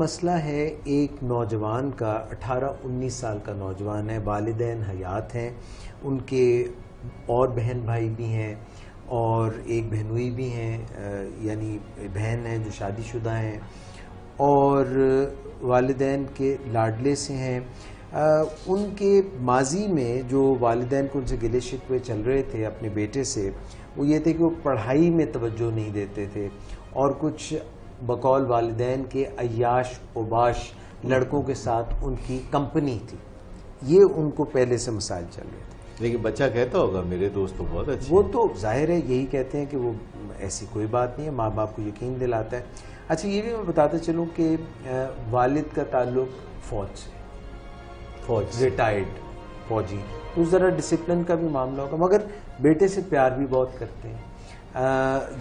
مسئلہ ہے ایک نوجوان کا، 18-19 سال کا نوجوان ہے، والدین حیات ہیں، ان کے اور بہن بھائی بھی ہیں اور ایک بہنوئی بھی ہیں، یعنی بہن ہیں جو شادی شدہ ہیں، اور والدین کے لاڈلے سے ہیں. ان کے ماضی میں جو والدین کو ان سے گلے شکوے چل رہے تھے اپنے بیٹے سے، وہ یہ تھے کہ وہ پڑھائی میں توجہ نہیں دیتے تھے، اور کچھ بقول والدین کے عیاش اوباش لڑکوں کے ساتھ ان کی کمپنی تھی. یہ ان کو پہلے سے مسائل چل رہے تھے. لیکن بچہ کہتا ہوگا میرے دوست تو بہت اچھے، وہ تو ظاہر ہے یہی کہتے ہیں کہ وہ ایسی کوئی بات نہیں ہے، ماں باپ کو یقین دلاتا ہے. اچھا یہ بھی میں بتاتا چلوں کہ والد کا تعلق فوج سے، فوج ریٹائرڈ فوجی، تو ذرا ڈسپلن کا بھی معاملہ ہوگا، مگر بیٹے سے پیار بھی بہت کرتے ہیں.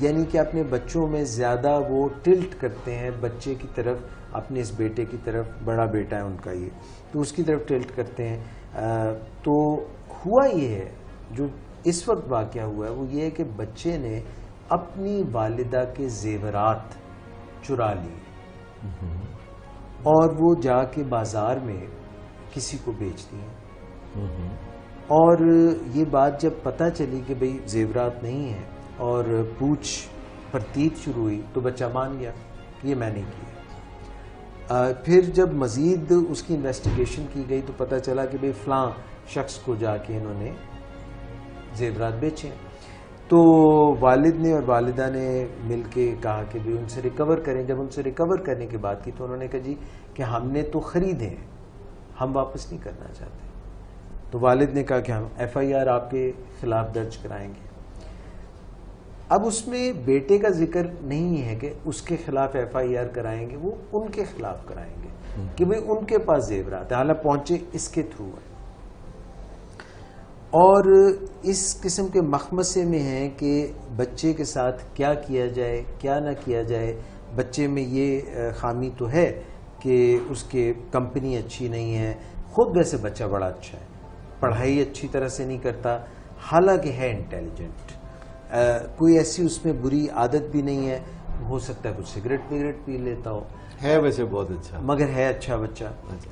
یعنی کہ اپنے بچوں میں زیادہ وہ ٹلٹ کرتے ہیں بچے کی طرف، اپنے اس بیٹے کی طرف، بڑا بیٹا ہے ان کا یہ، تو اس کی طرف ٹلٹ کرتے ہیں. تو ہوا یہ ہے، جو اس وقت واقعہ ہوا ہے وہ یہ ہے کہ بچے نے اپنی والدہ کے زیورات چرا لیے اور وہ جا کے بازار میں کسی کو بیچ دیے. اور یہ بات جب پتہ چلی کہ بھئی زیورات نہیں ہیں اور پوچھ پرتیت شروع ہوئی تو بچہ مان گیا کہ یہ میں نے کیا. پھر جب مزید اس کی انویسٹیگیشن کی گئی تو پتہ چلا کہ بھئی فلاں شخص کو جا کے انہوں نے زیورات بیچے. تو والد نے اور والدہ نے مل کے کہا کہ بھئی ان سے ریکور کریں. جب ان سے ریکور کرنے کی بات کی تو انہوں نے کہا جی کہ ہم نے تو خریدے ہیں، ہم واپس نہیں کرنا چاہتے. تو والد نے کہا کہ ہم ایف آئی آر آپ کے خلاف درج کرائیں گے. اب اس میں بیٹے کا ذکر نہیں ہے کہ اس کے خلاف ایف آئی آر کرائیں گے، وہ ان کے خلاف کرائیں گے کہ بھئی ان کے پاس زیورات ہیں، حالانکہ پہنچے اس کے تھرو ہے. اور اس قسم کے مخمسے میں ہیں کہ بچے کے ساتھ کیا کیا جائے کیا نہ کیا جائے. بچے میں یہ خامی تو ہے کہ اس کے کمپنی اچھی نہیں ہے. خود ویسے بچہ بڑا اچھا ہے، پڑھائی اچھی طرح سے نہیں کرتا، حالانکہ ہے انٹیلیجنٹ، کوئی ایسی اس میں بری عادت بھی نہیں ہے. ہو سکتا ہے کچھ سگریٹ وگریٹ پی لیتا ہو، ہے ویسے بہت اچھا، مگر ہے اچھا بچہ.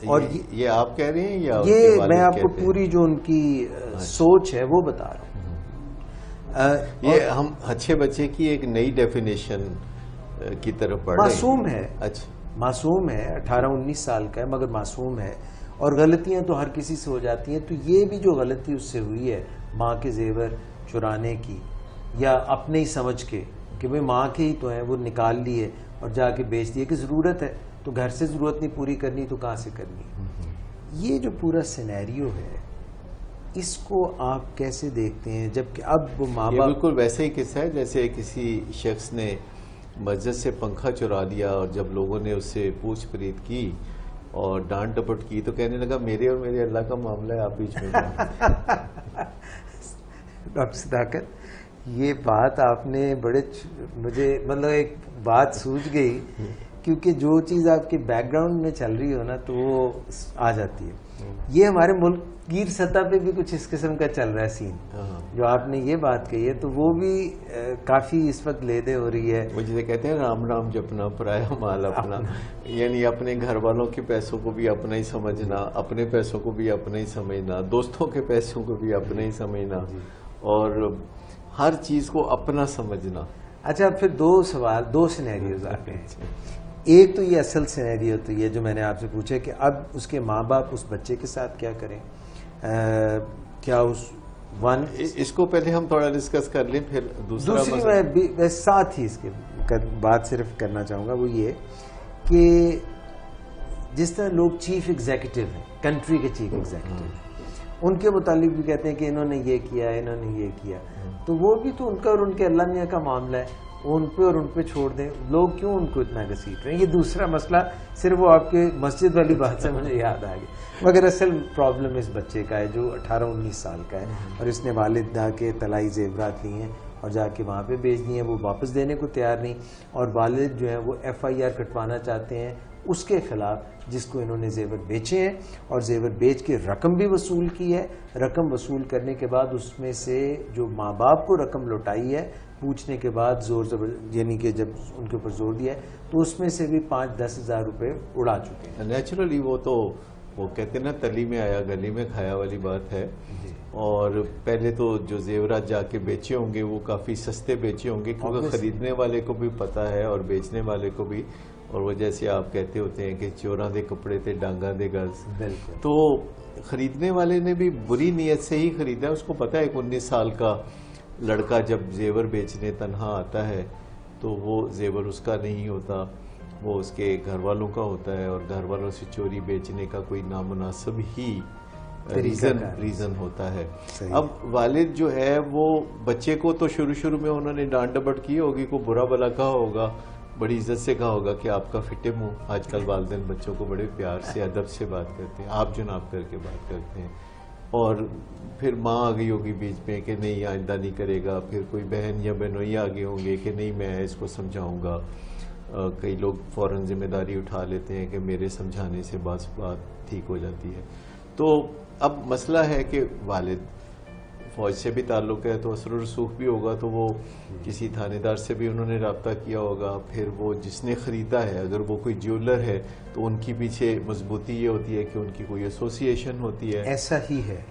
اور یہ آپ کہہ رہے ہیں یا یہ میں آپ کو پوری جو ان کی سوچ ہے وہ بتا رہا ہوں. یہ ہم اچھے بچے کی ایک نئی ڈیفینیشن کی طرف پڑھ رہے ہیں. معصوم ہے، اچھا معصوم ہے، 18-19 سال کا ہے مگر معصوم ہے، اور غلطیاں تو ہر کسی سے ہو جاتی ہیں. تو یہ بھی جو غلطی اس سے ہوئی ہے ماں کے زیور چرانے کی، یا اپنے ہی سمجھ کے کہ بھئی ماں کے ہی تو ہیں، وہ نکال لیے اور جا کے بیچ دیے کہ ضرورت ہے تو گھر سے ضرورت نہیں پوری کرنی تو کہاں سے کرنی. یہ جو پورا سینیریو ہے اس کو آپ کیسے دیکھتے ہیں؟ جبکہ اب وہ ماں باپ، بالکل ویسے ہی قصہ ہے جیسے کسی شخص نے مسجد سے پنکھا چرا لیا اور جب لوگوں نے اس سے پوچھ پریت کی اور ڈانٹ ڈپٹ کی تو کہنے لگا میرے اور میرے اللہ کا معاملہ ہے، آپ بیچ میں ڈاکٹر صداقت یہ بات آپ نے بڑے مجھے مطلب ایک بات سوجھ گئی، کیونکہ جو چیز آپ کے بیک گراؤنڈ میں چل رہی ہو نا تو وہ آ جاتی ہے. یہ ہمارے ملک گیر سطح پہ بھی کچھ اس قسم کا چل رہا ہے سین. جو آپ نے یہ بات کہی ہے تو وہ بھی کافی اس وقت لے دے ہو رہی ہے. وہ جسے کہتے ہیں رام رام جپنا پرایا مال اپنا، یعنی اپنے گھر والوں کے پیسوں کو بھی اپنا ہی سمجھنا، اپنے پیسوں کو بھی اپنا ہی سمجھنا، دوستوں کے پیسوں کو بھی اپنا ہی سمجھنا، اور ہر چیز کو اپنا سمجھنا. اچھا پھر دو سینیریوز آتے ہیں. ایک تو یہ اصل سینیریو تو یہ جو میں نے آپ سے پوچھا کہ اب اس کے ماں باپ اس بچے کے ساتھ کیا کریں. کیا اس کو پہلے ہم تھوڑا ڈسکس کر لیں، پھر دوسری میں ساتھ ہی اس کے بات صرف کرنا چاہوں گا وہ یہ کہ جس طرح لوگ چیف ایگزیکٹو ہیں، کنٹری کے چیف ایگزیکٹو، ان کے متعلق بھی کہتے ہیں کہ انہوں نے یہ کیا، انہوں نے یہ کیا، تو وہ بھی تو ان کا اور ان کے اللہ میاں کا معاملہ ہے، ان پہ اور ان پہ چھوڑ دیں. لوگ کیوں ان کو اتنا گھسیٹ رہے ہیں؟ یہ دوسرا مسئلہ، صرف وہ آپ کے مسجد والی بات سے مجھے یاد آ گئی. مگر اصل پرابلم اس بچے کا ہے جو 18-19 سال کا ہے اور اس نے والدہ کے طلائی زیورات لی ہیں اور جا کے وہاں پہ بیچ دی ہیں، وہ واپس دینے کو تیار نہیں، اور والد جو ہیں وہ FIR کٹوانا چاہتے ہیں اس کے خلاف جس کو انہوں نے زیور بیچے ہیں، اور زیور بیچ کے رقم بھی وصول کی ہے. رقم وصول کرنے کے بعد اس میں سے جو ماں باپ کو رقم لوٹائی ہے پوچھنے کے بعد زور زبر، یعنی کہ جب ان کے اوپر زور دیا ہے تو اس میں سے بھی 5-10 ہزار روپے اڑا چکے ہیں. نیچرلی وہ کہتے ہیں نا تلی میں آیا گلی میں کھایا والی بات ہے. اور پہلے تو جو زیورات جا کے بیچے ہوں گے وہ کافی سستے بیچے ہوں گے کیونکہ خریدنے والے کو بھی پتا ہے اور بیچنے والے کو بھی. اور وہ جیسے آپ کہتے ہوتے ہیں کہ چوراں دے کپڑے تے ڈانگاں دے گز، تو خریدنے والے نے بھی بری نیت سے ہی خریدا. اس کو پتا ہے کہ 19 سال کا لڑکا جب زیور بیچنے تنہا آتا ہے تو وہ زیور اس کا نہیں ہوتا، وہ اس کے گھر والوں کا ہوتا ہے، اور گھر والوں سے چوری بیچنے کا کوئی نامناسب ہی ریزن ہوتا ہے. اب والد جو ہے وہ بچے کو تو شروع میں انہوں نے ڈانٹ ڈپٹ کی ہوگی، کو برا بلا کہا ہوگا، بڑی عزت سے کہا ہوگا کہ آپ کا فٹے منہ. آج کل والدین بچوں کو بڑے پیار سے ادب سے بات کرتے ہیں، آپ جناب کر کے بات کرتے ہیں. اور پھر ماں آ گئی ہوگی بیچ میں کہ نہیں آئندہ نہیں کرے گا، پھر کوئی بہن یا بہنوئی آگے ہوں گے کہ نہیں میں اس کو سمجھاؤں گا. کئی لوگ فوراً ذمہ داری اٹھا لیتے ہیں کہ میرے سمجھانے سے بات ٹھیک ہو جاتی ہے. تو اب مسئلہ ہے کہ والد فوج سے بھی تعلق ہے تو اثر و رسوخ بھی ہوگا، تو وہ کسی تھانے دار سے بھی انہوں نے رابطہ کیا ہوگا. پھر وہ جس نے خریدا ہے اگر وہ کوئی جیولر ہے تو ان کی پیچھے مضبوطی یہ ہوتی ہے کہ ان کی کوئی ایسوسیشن ہوتی ہے. ایسا ہی ہے.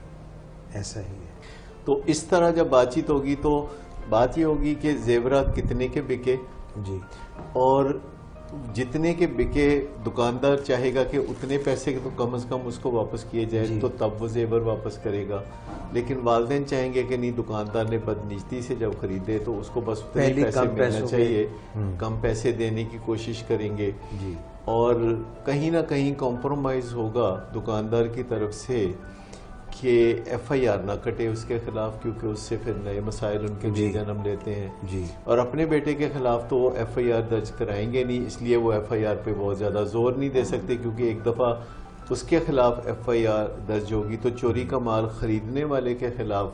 تو اس طرح جب بات چیت ہوگی تو بات یہ ہوگی کہ زیورات کتنے کے بکے، جی، اور جتنے کے بکے دکاندار چاہے گا کہ اتنے پیسے تو کم از کم اس کو واپس کیے جائے تو تب وہ زیور واپس کرے گا. لیکن والدین چاہیں گے کہ نہیں، دکاندار نے بدنیتی سے جب خریدے تو اس کو بس اتنے پیسے ملنا چاہیے، کم پیسے دینے کی کوشش کریں گے. اور کہیں نہ کہیں کمپرومائز ہوگا دکاندار کی طرف سے کہ FIR نہ کٹے اس کے خلاف، کیونکہ اس سے پھر نئے مسائل ان کے لیے جنم لیتے ہیں. اور اپنے بیٹے کے خلاف تو وہ FIR درج کرائیں گے نہیں، اس لیے وہ FIR پہ بہت زیادہ زور نہیں دے سکتے، کیونکہ ایک دفعہ اس کے خلاف FIR درج ہوگی تو چوری کا مال خریدنے والے کے خلاف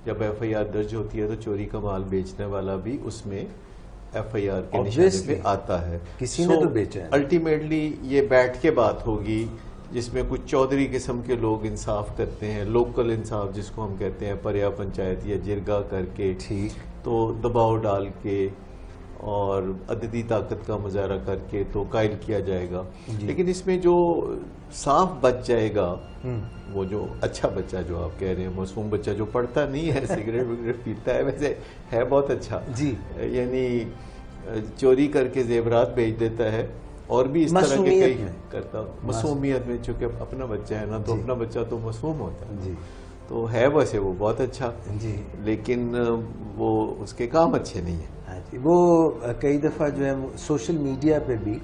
جب FIR درج ہوتی ہے تو چوری کا مال بیچنے والا بھی اس میں FIR کے نشانے پہ آتا ہے. کسی نے تو بیچا ہے. الٹیمیٹلی یہ بیٹھ کے بات ہوگی جس میں کچھ چودھری قسم کے لوگ انصاف کرتے ہیں، لوکل انصاف جس کو ہم کہتے ہیں، پریا پنچایت یا جرگا کر کے، تو دباؤ ڈال کے اور عددی طاقت کا مظاہرہ کر کے تو قائل کیا جائے گا. لیکن اس میں جو صاف بچ جائے گا، وہ جو اچھا بچہ جو آپ کہہ رہے ہیں، معصوم بچہ جو پڑھتا نہیں ہے، سگریٹ وگریٹ پیتا ہے، ویسے ہے بہت اچھا، یعنی چوری کر کے زیورات بیچ دیتا ہے اور بھی اس طرح کے کئی کرتا. معصومیت میں چونکہ اپنا بچہ ہے نا، تو اپنا بچہ تو معصوم ہوتا ہے، تو ہے ویسے وہ بہت اچھا، لیکن وہ اس کے کام اچھے نہیں ہیں. وہ کئی دفعہ جو ہے سوشل میڈیا پہ بھی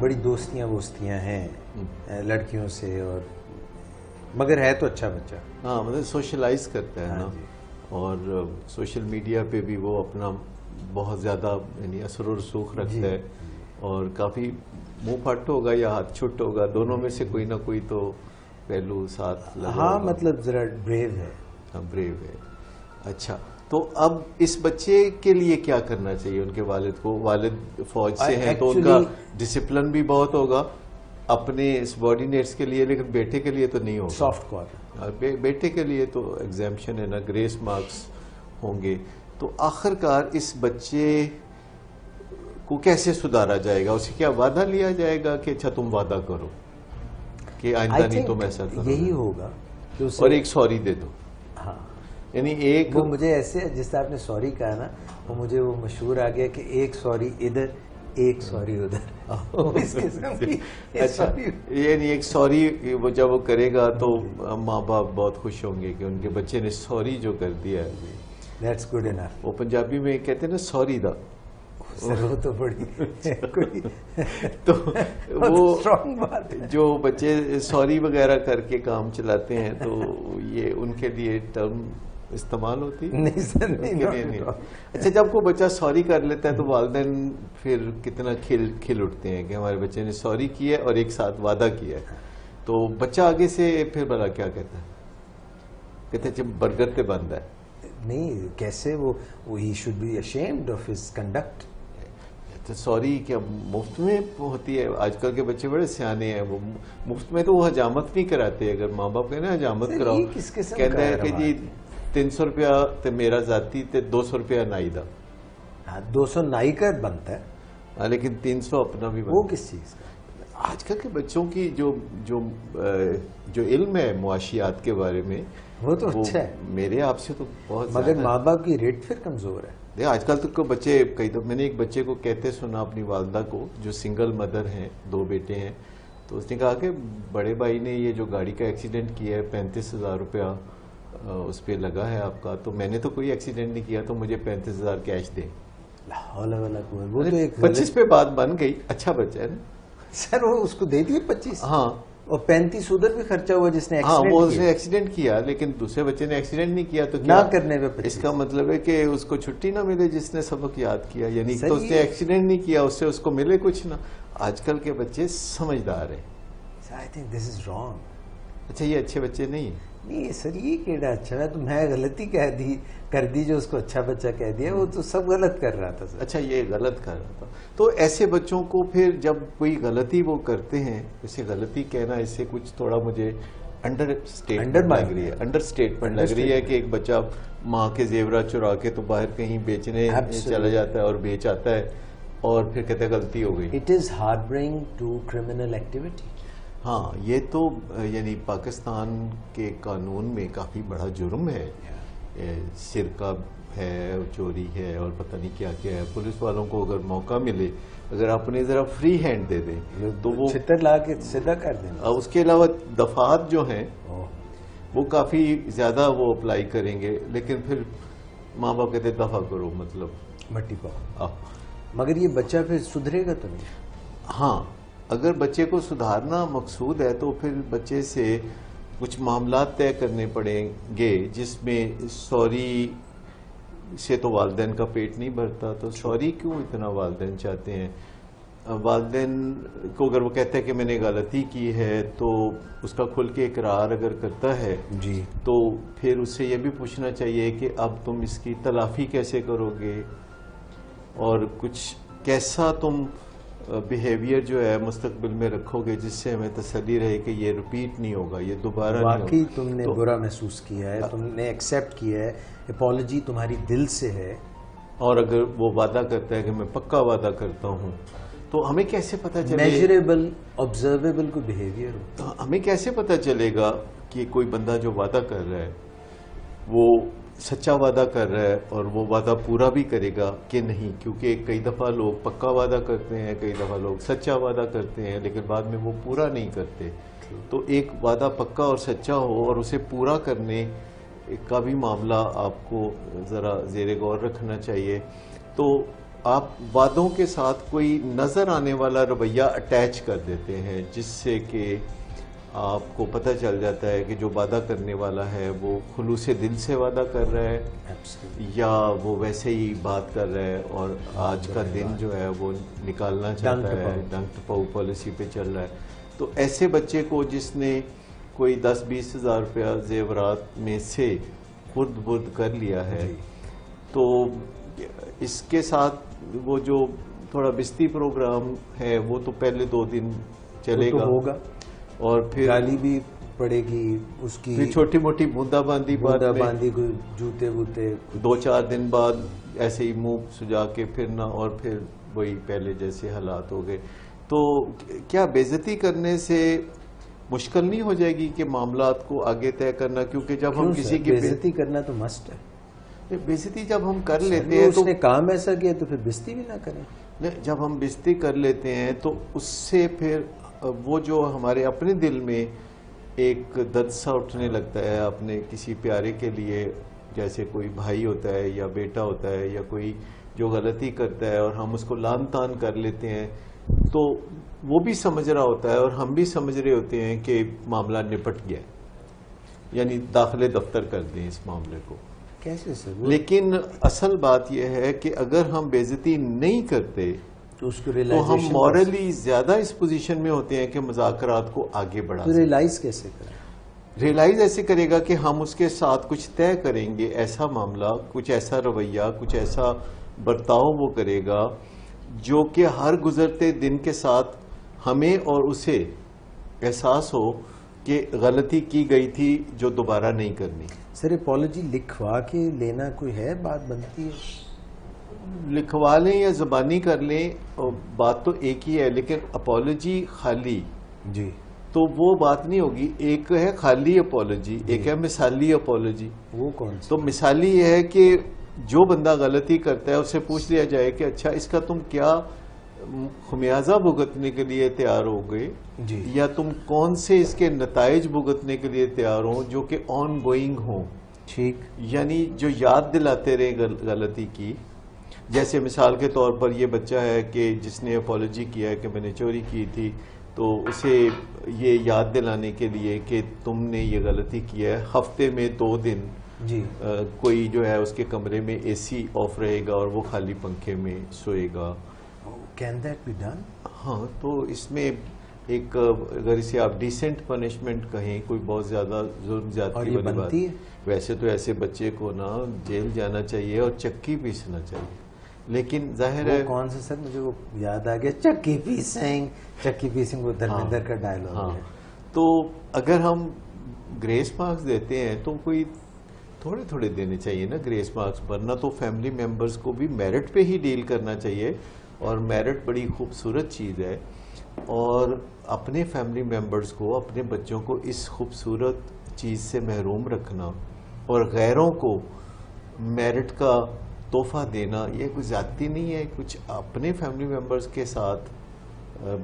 بڑی دوستیاں ہیں لڑکیوں سے، اور مگر ہے تو اچھا بچہ. ہاں، مطلب سوشلائز کرتا ہے نا، اور سوشل میڈیا پہ بھی وہ اپنا بہت زیادہ یعنی اثر و رسوخ رکھتا ہے، اور کافی منہ پھٹ ہوگا یا ہاتھ چھٹ ہوگا، دونوں میں سے کوئی نہ کوئی تو پہلو ساتھ لگا. ہاں، مطلب ذرا بریو ہے. بریو ہے. اچھا، تو اب اس بچے کے لیے کیا کرنا چاہیے ان کے والد کو؟ والد فوج سے ہیں تو ان کا ڈسپلن بھی بہت ہوگا اپنے سبارڈینیٹس کے لیے، لیکن بیٹے کے لیے تو نہیں ہوگا. Soft corner. بیٹے کے لیے تو ایگزامشن ہے نا، گریس مارکس ہوں گے. تو آخرکار اس بچے کو کیسے سدھارا جائے گا؟ اسے کیا وعدہ لیا جائے گا کہ اچھا تم وعدہ کرو کہ آئندہ نہیں تم ایسا کرو؟ یہی ہوگا، اور ایک سوری دے دو. ہاں، یعنی ایک وہ مجھے ایسے جس طرح آپ نے سوری کہا نا، وہ مجھے وہ مشہور آ گیا کہ ایک سوری ادھر ایک سوری ادھر. اچھا، یعنی ایک سوری وہ جب وہ کرے گا تو ماں باپ بہت خوش ہوں گے کہ ان کے بچے نے سوری جو کر دیا ہے. That's good enough. وہ پنجابی میں کہتے ہیں نا سوری دا. وہ تو بڑی تو وہ جو بچے سوری وغیرہ کر کے کام چلاتے ہیں تو یہ ان کے لیے ٹرم استعمال ہوتی نہیں. اچھا، جب کوئی بچہ سوری کر لیتا ہے تو والدین پھر کتنا کھل اٹھتے ہیں کہ ہمارے بچے نے سوری کی ہے اور ایک ساتھ وعدہ کیا ہے. تو بچہ آگے سے پھر بھلا کیا کہتا ہے؟ کہتے ہیں جب برگر تے بند ہے. نہیں کیسے وہ ہی should be ashamed of his conduct. تو سوری کیا مفت میں ہوتی ہے؟ آج کل کے بچے بڑے سیانے ہیں، وہ مفت میں تو وہ حجامت نہیں کراتے. اگر ماں باپ کہنا حجامت کراؤ، کہتے ہیں کہ جی 300 روپیہ تے میرا ذاتی تے 200 روپیہ نائی دا. 200 نائی کا بنتا ہے لیکن 300 اپنا بھی وہ کس چیز کا؟ آج کل کے بچوں کی جو علم ہے معاشیات کے بارے میں وہ تو اچھا ہے، میرے آپ سے تو بہت مگر ماں باپ کی ریٹ پھر کمزور ہے. آج کل تو بچے کئی دفعہ میں نے ایک بچے کو کہتے سنا اپنی والدہ کو، جو سنگل مدر ہیں، 2 بیٹے ہیں، تو اس نے کہا کہ بڑے بھائی نے یہ جو گاڑی کا ایکسیڈنٹ کیا ہے 35,000 روپیہ اس پہ لگا ہے آپ کا، تو میں نے تو کوئی ایکسیڈنٹ نہیں کیا، تو مجھے 35,000 کیش دیں. وہ تو ایک 25 پہ بات بن گئی. اچھا بچہ ہے نا سر، وہ اس کو دے دیے 25. ہاں، اور 35 ادھر بھی خرچہ ہوا جس نے وہ اس نے ایکسیڈنٹ کیا، لیکن دوسرے بچے نے ایکسیڈنٹ نہیں کیا. تو نہ کرنے پہ اس کا مطلب ہے کہ اس کو چھٹی نہ ملے جس نے سبق یاد کیا، یعنی تو اس نے ایکسیڈنٹ نہیں کیا، اس سے اس کو ملے کچھ نہ. آج کل کے بچے سمجھدار ہیں. I think this is wrong. اچھا یہ اچھے بچے نہیں نہیں سر، یہ کیڑا اچھا ہے؟ تو میں غلطی کر دی جو اس کو اچھا بچہ کہہ دیا، وہ تو سب غلط کر رہا تھا سر. اچھا یہ غلط کر رہا تھا. تو ایسے بچوں کو پھر جب کوئی غلطی وہ کرتے ہیں، اسے غلطی کہنا اس سے کچھ تھوڑا مجھے انڈر اسٹیٹمنٹ لگ رہی ہے کہ ایک بچہ ماں کے زیورات چرا کے تو باہر کہیں بیچنے چلا جاتا ہے اور بیچ آتا ہے اور پھر کہتے ہیں غلطی ہو گئی. It is harbouring to criminal activity. ہاں یہ تو یعنی پاکستان کے قانون میں کافی بڑا جرم ہے. سرقہ ہے، چوری ہے اور پتہ نہیں کیا کیا ہے. پولیس والوں کو اگر موقع ملے، اگر آپ نے ذرا فری ہینڈ دے دیں تو وہ چھتر لا کے سیدھا کر دیں. اس کے علاوہ دفعات جو ہیں وہ کافی زیادہ وہ اپلائی کریں گے، لیکن پھر ماں باپ کہتے دفع کرو، مطلب مٹی پاؤ. مگر یہ بچہ پھر سدھرے گا تو نہیں. ہاں اگر بچے کو سدھارنا مقصود ہے تو پھر بچے سے کچھ معاملات طے کرنے پڑیں گے، جس میں سوری سے تو والدین کا پیٹ نہیں بھرتا. تو سوری کیوں اتنا والدین چاہتے ہیں؟ والدین کو اگر وہ کہتا ہے کہ میں نے غلطی کی ہے تو اس کا کھل کے اقرار اگر کرتا ہے جی تو پھر اس سے یہ بھی پوچھنا چاہیے کہ اب تم اس کی تلافی کیسے کرو گے، اور کچھ کیسا تم بیہیویئر جو ہے مستقبل میں رکھو گے جس سے ہمیں تسلی رہے کہ یہ ریپیٹ نہیں ہوگا، یہ دوبارہ نہیں ہوگا. واقعی تم نے برا محسوس کیا ہے، تم نے ایکسیپٹ کیا ہے، اپالوجی تمہاری دل سے ہے. اور اگر وہ وعدہ کرتا ہے کہ میں پکا وعدہ کرتا ہوں، تو ہمیں کیسے پتہ چلے؟ میجریبل آبزرویبل کوئی بیہیویئر ہو. ہمیں کیسے پتہ چلے گا کہ کوئی بندہ جو وعدہ کر رہا ہے وہ سچا وعدہ کر رہا ہے اور وہ وعدہ پورا بھی کرے گا کہ نہیں؟ کیونکہ کئی دفعہ لوگ پکا وعدہ کرتے ہیں، کئی دفعہ لوگ سچا وعدہ کرتے ہیں، لیکن بعد میں وہ پورا نہیں کرتے. تو ایک وعدہ پکا اور سچا ہو اور اسے پورا کرنے کا بھی معاملہ آپ کو ذرا زیر غور رکھنا چاہیے. تو آپ وعدوں کے ساتھ کوئی نظر آنے والا رویہ اٹیچ کر دیتے ہیں، جس سے کہ آپ کو پتہ چل جاتا ہے کہ جو وعدہ کرنے والا ہے وہ خلوص دل سے وعدہ کر رہا ہے یا وہ ویسے ہی بات کر رہا ہے اور آج کا دن جو ہے وہ نکالنا چاہتا ہے، ڈنک ٹپاؤ پالیسی پہ چل رہا ہے. تو ایسے بچے کو جس نے کوئی 10-20 ہزار روپیہ زیورات میں سے خود برد کر لیا ہے، تو اس کے ساتھ وہ جو تھوڑا بستی پروگرام ہے وہ تو پہلے 2 دن چلے گا ہوگا، اور پھر گالی بھی پڑے گی اس کی، پھر چھوٹی موٹی بوندا باندھی کوئی جوتے ووتے، 2-4 دن بعد ایسے ہی منہ سجا کے پھرنا، اور پھر وہی پہلے جیسے حالات ہو گئے. تو کیا بے عزتی کرنے سے مشکل نہیں ہو جائے گی کہ معاملات کو آگے طے کرنا؟ کیونکہ جب ہم کسی کی بے عزتی کرنا تو مسٹ ہے. بے عزتی جب ہم کر لیتے ہیں تو اس نے کام ایسا کیا تو پھر بےعزتی بھی نہ کریں. جب ہم بے عزتی کر لیتے ہیں تو اس سے پھر وہ جو ہمارے اپنے دل میں ایک درد سا اٹھنے لگتا ہے اپنے کسی پیارے کے لیے، جیسے کوئی بھائی ہوتا ہے یا بیٹا ہوتا ہے یا کوئی جو غلطی کرتا ہے اور ہم اس کو لان تان کر لیتے ہیں، تو وہ بھی سمجھ رہا ہوتا ہے اور ہم بھی سمجھ رہے ہوتے ہیں کہ معاملہ نپٹ گیا، یعنی داخلے دفتر کر دیں اس معاملے کو. کیسے سر؟ لیکن اصل بات یہ ہے کہ اگر ہم بے عزتی نہیں کرتے تو ہم مورلی زیادہ اس پوزیشن میں ہوتے ہیں کہ مذاکرات کو آگے بڑھا تو ریلائز کیسے کریں؟ ریئلائز ایسے کرے گا کہ ہم اس کے ساتھ کچھ طے کریں گے، ایسا معاملہ، کچھ ایسا رویہ، کچھ ایسا برتاؤ وہ کرے گا جو کہ ہر گزرتے دن کے ساتھ ہمیں اور اسے احساس ہو کہ غلطی کی گئی تھی جو دوبارہ نہیں کرنی. سر اپالوجی لکھوا کے لینا کوئی ہے، بات بنتی ہے؟ لکھوا لیں یا زبانی کر لیں، بات تو ایک ہی ہے، لیکن اپالوجی خالی جی تو وہ بات نہیں ہوگی. ایک ہے خالی اپالوجی، ایک ہے مثالی اپالوجی. وہ کون سی؟ تو مثالی یہ ہے کہ جو بندہ غلطی کرتا ہے اسے پوچھ لیا جائے کہ اچھا اس کا تم کیا خمیازہ بھگتنے کے لیے تیار ہو گئے، جی یا تم کون سے اس کے نتائج بھگتنے کے لیے تیار ہوں جو کہ آن گوئنگ ہوں. ٹھیک. یعنی جو یاد دلاتے رہے غلطی کی. جیسے مثال کے طور پر یہ بچہ ہے کہ جس نے اپالوجی کیا ہے کہ میں نے چوری کی تھی، تو اسے یہ یاد دلانے کے لیے کہ تم نے یہ غلطی کیا ہے، ہفتے میں 2 دن جی کوئی جو ہے اس کے کمرے میں اے سی آف رہے گا اور وہ خالی پنکھے میں سوئے گا. Can that be done? ہاں، تو اس میں ایک اگر اسے آپ ڈیسنٹ پنشمنٹ کہیں، کوئی بہت زیادہ ظلم زیادتی والی بات. ویسے تو ایسے بچے کو نا جیل جانا چاہیے اور چکی پیسنا چاہیے، لیکن ظاہر ہے کون سا سر، مجھے وہ یاد آ گیا، چکی پیسنگ وہ دھرمیندر کا ڈائلاگ ہے. تو اگر ہم گریس مارکس دیتے ہیں تو کوئی تھوڑے تھوڑے دینے چاہیے نا گریس مارکس، ورنہ تو فیملی ممبرز کو بھی میرٹ پہ ہی ڈیل کرنا چاہیے. اور میرٹ بڑی خوبصورت چیز ہے، اور اپنے فیملی ممبرز کو، اپنے بچوں کو اس خوبصورت چیز سے محروم رکھنا اور غیروں کو میرٹ کا تحفہ دینا یہ کوئی زیادتی نہیں ہے. کچھ اپنے فیملی ممبرز کے ساتھ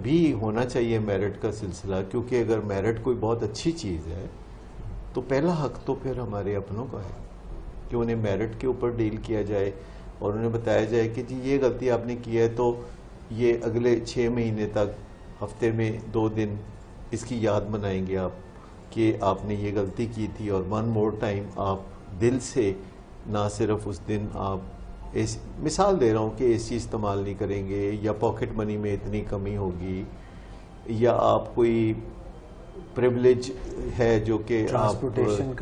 بھی ہونا چاہیے میرٹ کا سلسلہ، کیونکہ اگر میرٹ کوئی بہت اچھی چیز ہے تو پہلا حق تو پھر ہمارے اپنوں کا ہے کہ انہیں میرٹ کے اوپر ڈیل کیا جائے اور انہیں بتایا جائے کہ جی یہ غلطی آپ نے کی ہے، تو یہ اگلے 6 مہینے تک ہفتے میں 2 دن اس کی یاد منائیں گے آپ کہ آپ نے یہ غلطی کی تھی، اور 1 more time آپ دل سے نہ صرف اس دن آپ مثال دے رہا ہوں کہ اے سی استعمال نہیں کریں گے، یا پاکٹ منی میں اتنی کمی ہوگی، یا آپ کوئی پریولیج ہے جو کہ آپ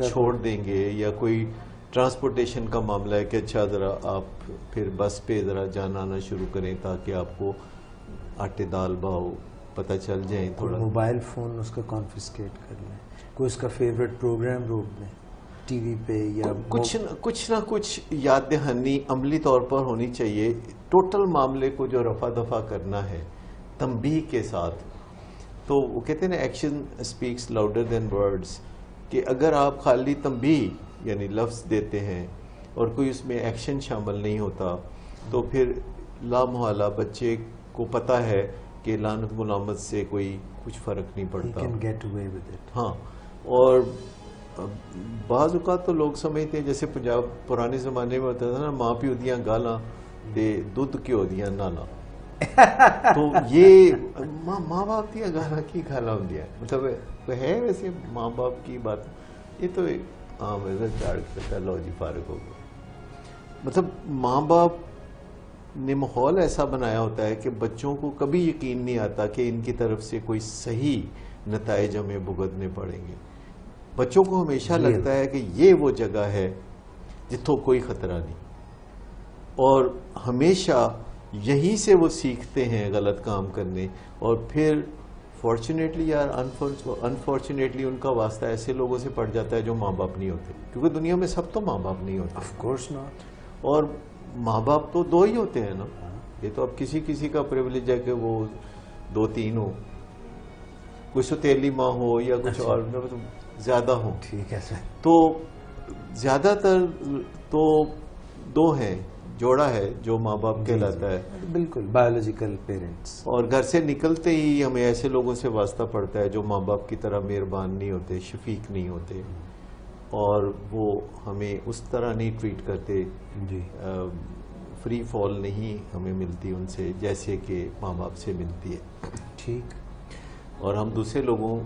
چھوڑ دیں گے، یا کوئی ٹرانسپورٹیشن کا معاملہ ہے کہ اچھا ذرا آپ پھر بس پہ ذرا جانا آنا شروع کریں تاکہ آپ کو آٹے دال بھاؤ پتہ چل جائیں تھوڑا. موبائل فون اس کا کانفسکیٹ کر لیں، کوئی اس کا فیوریٹ پروگرام روک دیں ٹی وی پہ، یا کچھ نہ کچھ یاد دہانی عملی طور پر ہونی چاہیے. ٹوٹل معاملے کو جو رفع دفع کرنا ہے تنبیہ کے ساتھ، تو وہ کہتے ہیں نا action speaks louder than words, کہ اگر آپ خالی تنبیہ یعنی لفظ دیتے ہیں اور کوئی اس میں ایکشن شامل نہیں ہوتا تو پھر لامحالہ بچے کو پتہ ہے کہ لعنت ملامت سے کوئی کچھ فرق نہیں پڑتا. ہاں، اور بعض اوقات تو لوگ سمجھتے ہیں جیسے پنجاب پرانے زمانے میں ہوتا تھا نا، ماں پیو دیاں گالاں تے دودھ کیو دیاں نالاں. تو یہ ماں باپ دیا گالاں کی گالاں ہوں دیا، مطلب ہے ویسے ماں باپ کی بات، یہ تو عام ہے چاڑ کرتا لو جی فارغ ہو گیا. مطلب ماں باپ نے ماحول ایسا بنایا ہوتا ہے کہ بچوں کو کبھی یقین نہیں آتا کہ ان کی طرف سے کوئی صحیح نتائج ہمیں بھگتنے پڑیں گے. بچوں کو ہمیشہ لگتا ہے کہ یہ وہ جگہ ہے جتوں کوئی خطرہ نہیں، اور ہمیشہ یہیں سے وہ سیکھتے ہیں غلط کام کرنے. اور پھر فارچونیٹلی یا انفارچونیٹلی ان کا واسطہ ایسے لوگوں سے پڑ جاتا ہے جو ماں باپ نہیں ہوتے، کیونکہ دنیا میں سب تو ماں باپ نہیں ہوتے. Of course not. اور ماں باپ تو 2 ہی ہوتے ہیں نا. یہ تو اب کسی کا پریولیج ہے کہ وہ 2-3 ہو، کوئی ستیلی ماں ہو یا کچھ اور زیادہ ہو. ٹھیک ہے سر. تو زیادہ تر تو 2 ہیں، جوڑا ہے جو ماں باپ کہلاتا ہے. بالکل بایولوجیکل پیرنٹس. اور گھر سے نکلتے ہی ہمیں ایسے لوگوں سے واسطہ پڑتا ہے جو ماں باپ کی طرح مہربان نہیں ہوتے، شفیق نہیں ہوتے، اور وہ ہمیں اس طرح نہیں ٹریٹ کرتے. جی فری فال نہیں ہمیں ملتی ان سے جیسے کہ ماں باپ سے ملتی ہے. ٹھیک. اور ہم دوسرے لوگوں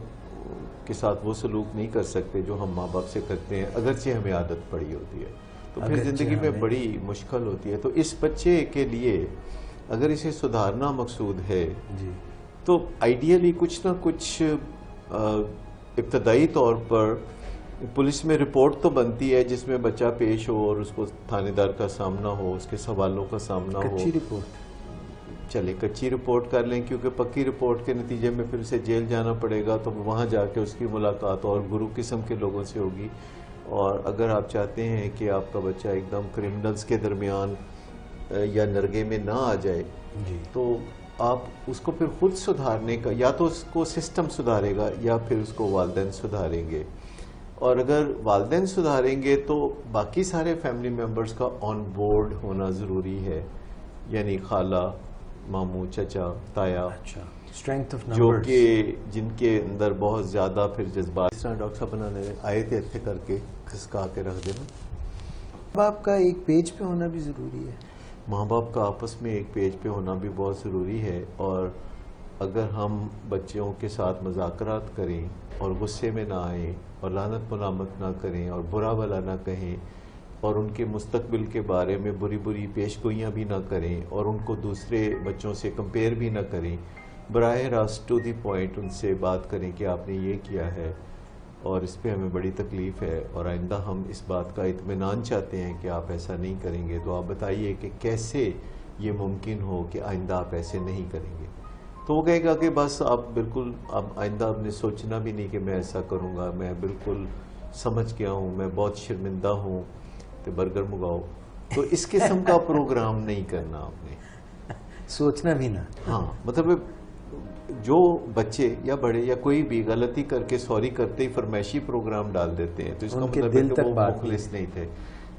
کے ساتھ وہ سلوک نہیں کر سکتے جو ہم ماں باپ سے کرتے ہیں، اگرچہ ہمیں عادت پڑی ہوتی ہے. تو پھر زندگی میں بڑی مشکل ہوتی ہے. تو اس بچے کے لیے اگر اسے سدھارنا مقصود ہے جی تو آئیڈیلی کچھ نہ کچھ ابتدائی طور پر پولیس میں رپورٹ تو بنتی ہے جس میں بچہ پیش ہو اور اس کو تھانے دار کا سامنا ہو، اس کے سوالوں کا سامنا ہو. کچی رپورٹ چلے کچی رپورٹ کر لیں، کیونکہ پکی رپورٹ کے نتیجے میں پھر اسے جیل جانا پڑے گا، تو وہاں جا کے اس کی ملاقات اور گرو قسم کے لوگوں سے ہوگی. اور اگر آپ چاہتے ہیں کہ آپ کا بچہ ایک دم کرمنلز کے درمیان یا نرگے میں نہ آ جائے، تو آپ اس کو پھر خود سدھارنے کا، یا تو اس کو سسٹم سدھارے گا یا پھر اس کو والدین سدھاریں گے. اور اگر والدین سدھاریں گے تو باقی سارے فیملی ممبرز کا آن بورڈ ہونا ضروری ہے، یعنی خالہ، ماموں، چچا، تایا، اسٹرینتھ آف جو کہ جن کے اندر بہت زیادہ پھر جذبات. اس طرح ڈاکٹر صاحب بنانے آئے تھے اتنے کر کے کھسکا کے رکھ دینا. ماں باپ کا ایک پیج پہ ہونا بھی ضروری ہے. ماں باپ کا آپس میں ایک پیج پہ ہونا بھی بہت ضروری ہے. اور اگر ہم بچوں کے ساتھ مذاکرات کریں اور غصے میں نہ آئیں اور لعنت ملامت نہ کریں اور برا بھلا نہ کہیں اور ان کے مستقبل کے بارے میں بری بری پیش گوئیاں بھی نہ کریں اور ان کو دوسرے بچوں سے کمپیئر بھی نہ کریں، براہ راست ٹو دی پوائنٹ ان سے بات کریں کہ آپ نے یہ کیا ہے اور اس پہ ہمیں بڑی تکلیف ہے اور آئندہ ہم اس بات کا اطمینان چاہتے ہیں کہ آپ ایسا نہیں کریں گے، تو آپ بتائیے کہ کیسے یہ ممکن ہو کہ آئندہ آپ ایسے نہیں کریں گے. تو وہ کہے گا کہ بس آپ بالکل اب آئندہ آپ نے سوچنا بھی نہیں کہ میں ایسا کروں گا، میں بالکل سمجھ گیا ہوں، میں بہت شرمندہ ہوں، تو برگر منگاؤ. تو اس قسم کا پروگرام نہیں کرنا آپ نے، سوچنا بھی نہ. ہاں مطلب جو بچے یا بڑے یا کوئی بھی غلطی کر کے سوری کرتے ہی فرمائشی پروگرام ڈال دیتے ہیں، تو اس کا مطلب ہے کہ وہ مخلص نہیں تھے.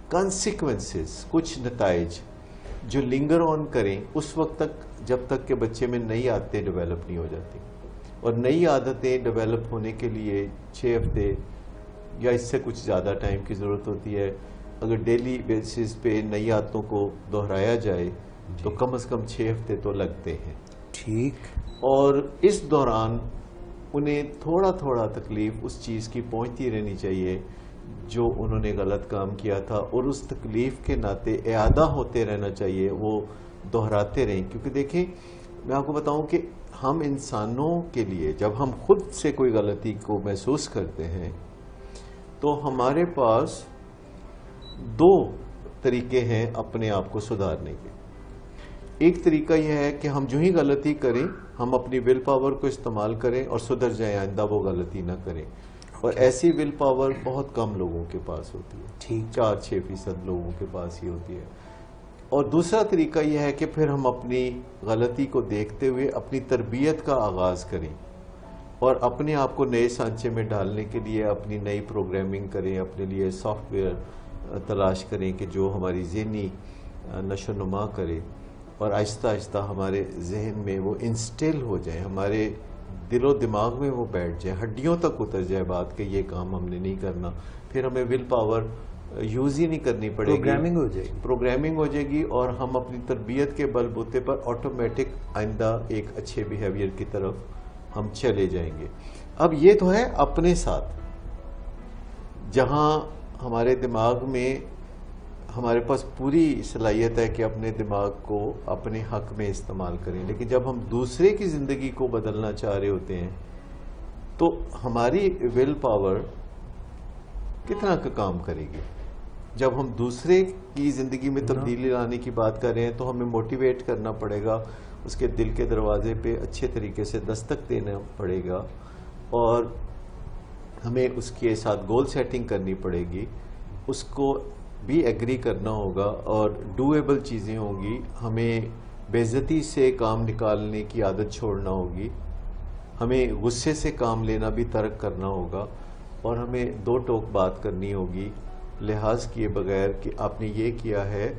کانسیکوینسز، کچھ نتائج جو لنگر آن کریں اس وقت تک جب تک کہ بچے میں نئی عادتیں ڈیولپ نہیں ہو جاتی. اور نئی عادتیں ڈیولپ ہونے کے لیے 6 ہفتے یا اس سے کچھ زیادہ ٹائم کی ضرورت ہوتی ہے. اگر ڈیلی بیسس پہ نئی عادتوں کو دہرایا جائے تو کم از کم 6 ہفتے تو لگتے ہیں. ٹھیک. اور اس دوران انہیں تھوڑا تھوڑا تکلیف اس چیز کی پہنچتی رہنی چاہیے جو انہوں نے غلط کام کیا تھا، اور اس تکلیف کے ناطے اعادہ ہوتے رہنا چاہیے، وہ دہراتے رہیں. کیونکہ دیکھیں میں آپ کو بتاؤں کہ ہم انسانوں کے لیے جب ہم خود سے کوئی غلطی کو محسوس کرتے ہیں تو ہمارے پاس 2 طریقے ہیں اپنے آپ کو سدھارنے کے. ایک طریقہ یہ ہے کہ ہم جو ہی غلطی کریں ہم اپنی ول پاور کو استعمال کریں اور سدھر جائیں، آئندہ وہ غلطی نہ کریں. اور ایسی ول پاور بہت کم لوگوں کے پاس ہوتی ہے، 4-6% لوگوں کے پاس ہی ہوتی ہے. اور دوسرا طریقہ یہ ہے کہ پھر ہم اپنی غلطی کو دیکھتے ہوئے اپنی تربیت کا آغاز کریں اور اپنے آپ کو نئے سانچے میں ڈالنے کے لیے اپنی نئی پروگرامنگ کریں، اپنے لیے سافٹ ویئر تلاش کریں کہ جو ہماری ذہنی نشو و نما کرے اور آہستہ آہستہ ہمارے ذہن میں وہ انسٹل ہو جائے، ہمارے دل و دماغ میں وہ بیٹھ جائے، ہڈیوں تک اتر جائے بات کہ یہ کام ہم نے نہیں کرنا. پھر ہمیں ول پاور یوز ہی نہیں کرنی پڑے گی، پروگرامنگ ہو جائے گی اور ہم اپنی تربیت کے بل بوتے پر آٹومیٹک آئندہ ایک اچھے بیہیویئر کی طرف ہم چلے جائیں گے. اب یہ تو ہے اپنے ساتھ، جہاں ہمارے دماغ میں ہمارے پاس پوری صلاحیت ہے کہ اپنے دماغ کو اپنے حق میں استعمال کریں. لیکن جب ہم دوسرے کی زندگی کو بدلنا چاہ رہے ہوتے ہیں تو ہماری ول پاور کتنا کا کام کرے گی. جب ہم دوسرے کی زندگی میں تبدیلی لانے کی بات کر رہے ہیں تو ہمیں موٹیویٹ کرنا پڑے گا، اس کے دل کے دروازے پہ اچھے طریقے سے دستک دینا پڑے گا اور ہمیں اس کے ساتھ گول سیٹنگ کرنی پڑے گی، اس کو بھی ایگری کرنا ہوگا اور ڈویبل چیزیں ہوں گی. ہمیں بے عزتی سے کام نکالنے کی عادت چھوڑنا ہوگی، ہمیں غصے سے کام لینا بھی ترک کرنا ہوگا اور ہمیں 2 ٹوک بات کرنی ہوگی لحاظ کیے بغیر کہ آپ نے یہ کیا ہے،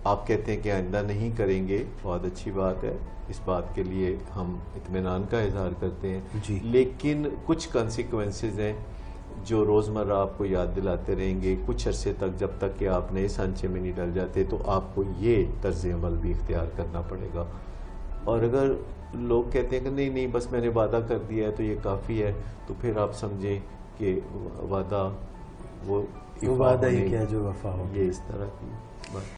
آپ کہتے ہیں کہ آئندہ نہیں کریں گے، بہت اچھی بات ہے، اس بات کے لیے ہم اطمینان کا اظہار کرتے ہیں. لیکن کچھ کانسیکوینسز ہیں جو روزمرہ آپ کو یاد دلاتے رہیں گے کچھ عرصے تک، جب تک کہ آپ نئے سانچے میں نہیں ڈل جاتے. تو آپ کو یہ طرز عمل بھی اختیار کرنا پڑے گا. اور اگر لوگ کہتے ہیں کہ نہیں نہیں بس میں نے وعدہ کر دیا ہے تو یہ کافی ہے، تو پھر آپ سمجھیں کہ وعدہ وہ وعدہ ہی کیا جو وفا ہو، یہ اس طرح کی بات.